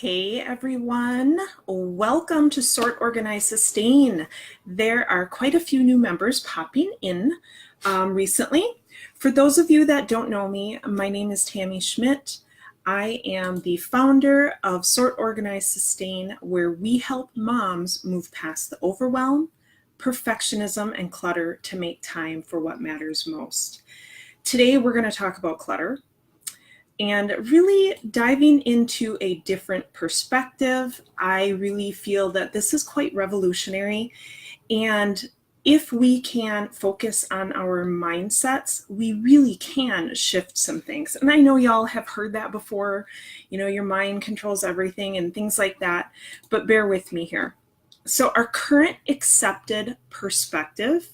Hey everyone, welcome to Sort, Organize, Sustain. There are quite a few new members popping in recently. For those of you that don't know me, my name is Tammy Schmidt. I am the founder of Sort, Organize, Sustain, where we help moms move past the overwhelm, perfectionism, and clutter to make time for what matters most. Today we're going to talk about clutter and really diving into a different perspective. I really feel that this is quite revolutionary. And if we can focus on our mindsets, we really can shift some things. And I know y'all have heard that before, your mind controls everything and things like that, but bear with me here. So our current accepted perspective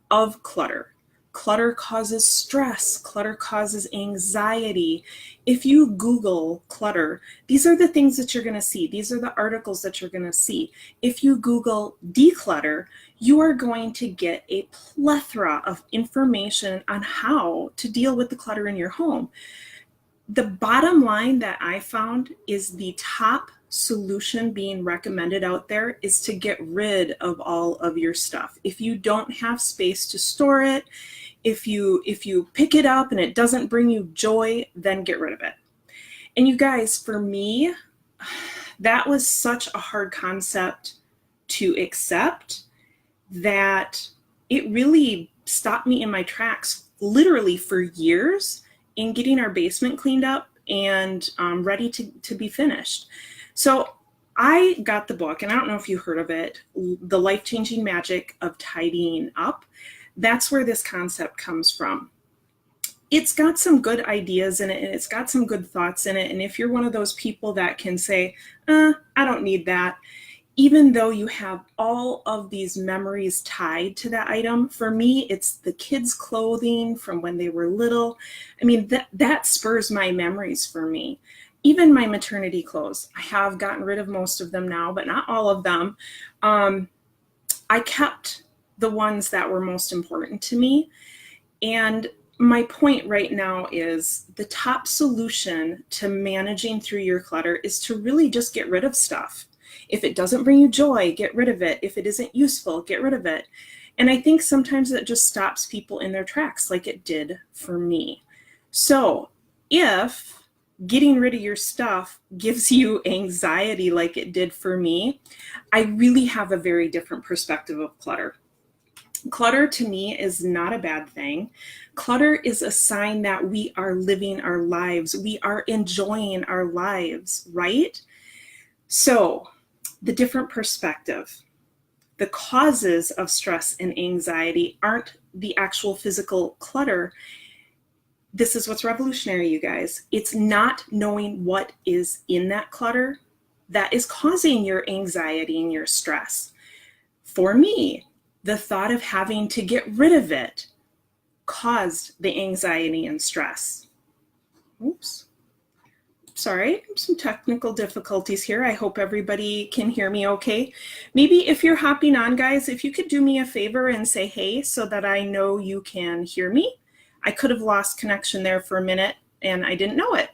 of clutter. Clutter causes stress. Clutter causes anxiety. If you Google clutter, these are the things that you're going to see. These are the articles that you're going to see. If you Google declutter, you are going to get a plethora of information on how to deal with the clutter in your home. The bottom line that I found is the top solution being recommended out there is to get rid of all of your stuff. If you don't have space to store it, if you pick it up and it doesn't bring you joy, then get rid of it. And you guys, for me, that was such a hard concept to accept that it really stopped me in my tracks literally for years in getting our basement cleaned up and ready to be finished. So I got the book, and I don't know if you heard of it, The Life-Changing Magic of Tidying Up. That's where this concept comes from. It's got some good ideas in it, and it's got some good thoughts in it. And if you're one of those people that can say, I don't need that, even though you have all of these memories tied to that item, for me, it's the kids' clothing from when they were little. I mean, that spurs my memories for me. Even my maternity clothes, I have gotten rid of most of them now, but not all of them. I kept the ones that were most important to me. And my point right now is the top solution to managing through your clutter is to really just get rid of stuff. If it doesn't bring you joy, get rid of it. If it isn't useful, get rid of it. And I think sometimes it just stops people in their tracks like it did for me. So if getting rid of your stuff gives you anxiety like it did for me, I really have a very different perspective of clutter. Clutter to me is not a bad thing. Clutter is a sign that we are living our lives. We are enjoying our lives, right? So the different perspective. The causes of stress and anxiety aren't the actual physical clutter. This is what's revolutionary, you guys. It's not knowing what is in that clutter that is causing your anxiety and your stress. For me, the thought of having to get rid of it caused the anxiety and stress. Oops. Sorry, some technical difficulties here. I hope everybody can hear me okay. Maybe if you're hopping on, guys, if you could do me a favor and say hey so that I know you can hear me. I could have lost connection there for a minute and I didn't know it.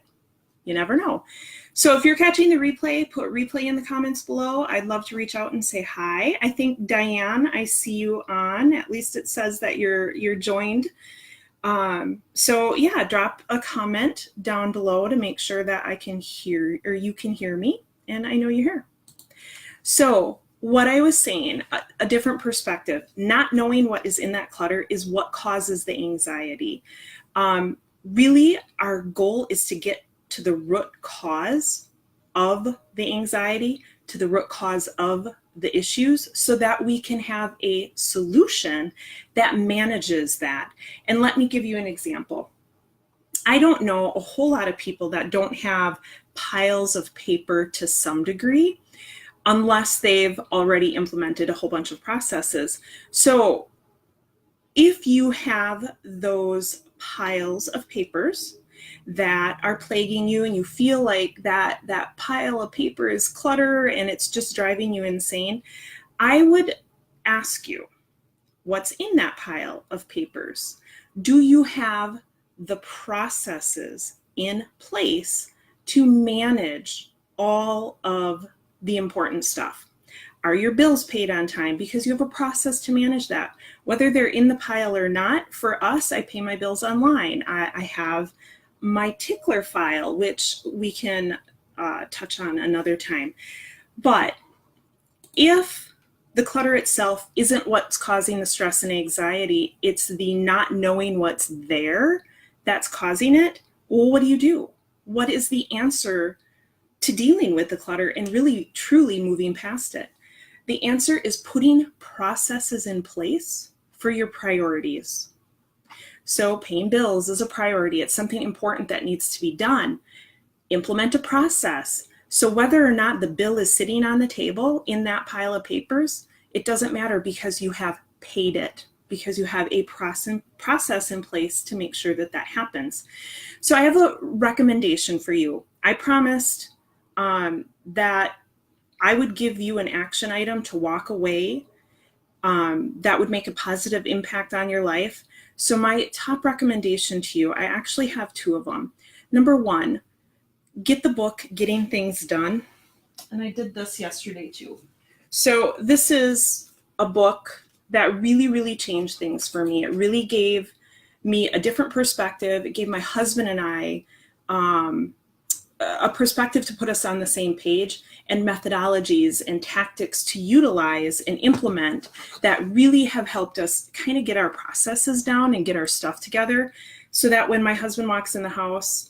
You never know. So if you're catching the replay, put replay in the comments below. I'd love to reach out and say hi. I think Diane, I see you on. At least it says that you're joined. So yeah, drop a comment down below to make sure that I can hear, or you can hear me, and I know you're here. So what I was saying, a different perspective, not knowing what is in that clutter is what causes the anxiety. Really, our goal is to get to the root cause of the anxiety, to the root cause of the issues, so that we can have a solution that manages that. And let me give you an example. I don't know a whole lot of people that don't have piles of paper to some degree, unless they've already implemented a whole bunch of processes. So if you have those piles of papers that are plaguing you and you feel like that pile of paper is clutter and it's just driving you insane, I would ask you, what's in that pile of papers? Do you have the processes in place to manage all of the important stuff. Are your bills paid on time? Because you have a process to manage that. Whether they're in the pile or not, for us, I pay my bills online. I have my tickler file, which we can touch on another time. But if the clutter itself isn't what's causing the stress and anxiety, it's the not knowing what's there that's causing it, well, what do? What is the answer to dealing with the clutter and really truly moving past it? The answer is putting processes in place for your priorities. So paying bills is a priority. It's something important that needs to be done. Implement a process. So whether or not the bill is sitting on the table in that pile of papers, it doesn't matter because you have paid it, because you have a process in place to make sure that that happens. So I have a recommendation for you. I promised that I would give you an action item to walk away that would make a positive impact on your life. So my top recommendation to you, I actually have two of them. Number one, get the book, Getting Things Done. And I did this yesterday too. So this is a book that really, really changed things for me. It really gave me a different perspective. It gave my husband and I a perspective to put us on the same page, and methodologies and tactics to utilize and implement that really have helped us kind of get our processes down and get our stuff together, so that when my husband walks in the house,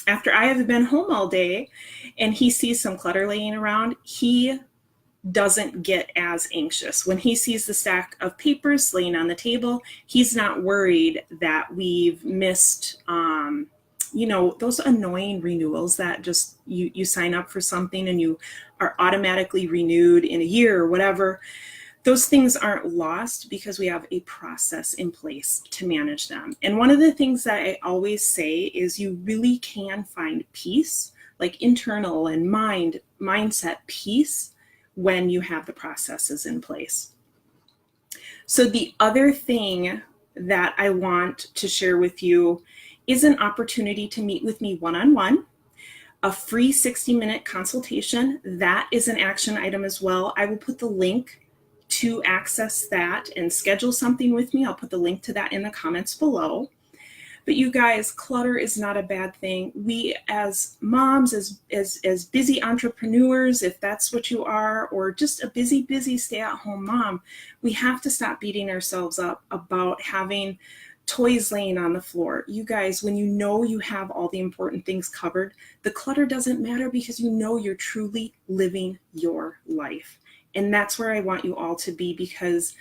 after I have been home all day and he sees some clutter laying around, he doesn't get as anxious. When he sees the stack of papers laying on the table, he's not worried that we've missed those annoying renewals that just you sign up for something and you are automatically renewed in a year or whatever. Those things aren't lost because we have a process in place to manage them. And one of the things that I always say is you really can find peace, like internal and mindset peace, when you have the processes in place. So the other thing that I want to share with you is an opportunity to meet with me one-on-one, a free 60-minute consultation. That is an action item as well. I will put the link to access that and schedule something with me. I'll put the link to that in the comments below. But you guys, clutter is not a bad thing. We as moms, as busy entrepreneurs, if that's what you are, or just a busy stay-at-home mom, we have to stop beating ourselves up about having toys laying on the floor. You guys, when you know you have all the important things covered, the clutter doesn't matter because you know you're truly living your life. And that's where I want you all to be, because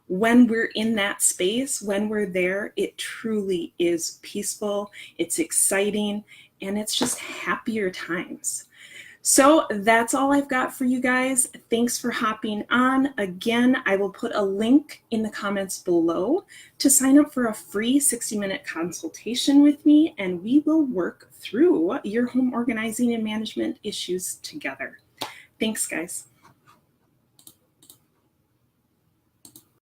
when we're in that space, when we're there, it truly is peaceful, it's exciting, and it's just happier times. So that's all I've got for you guys. Thanks for hopping on. Again, I will put a link in the comments below to sign up for a free 60-minute consultation with me, and we will work through your home organizing and management issues together. Thanks, guys.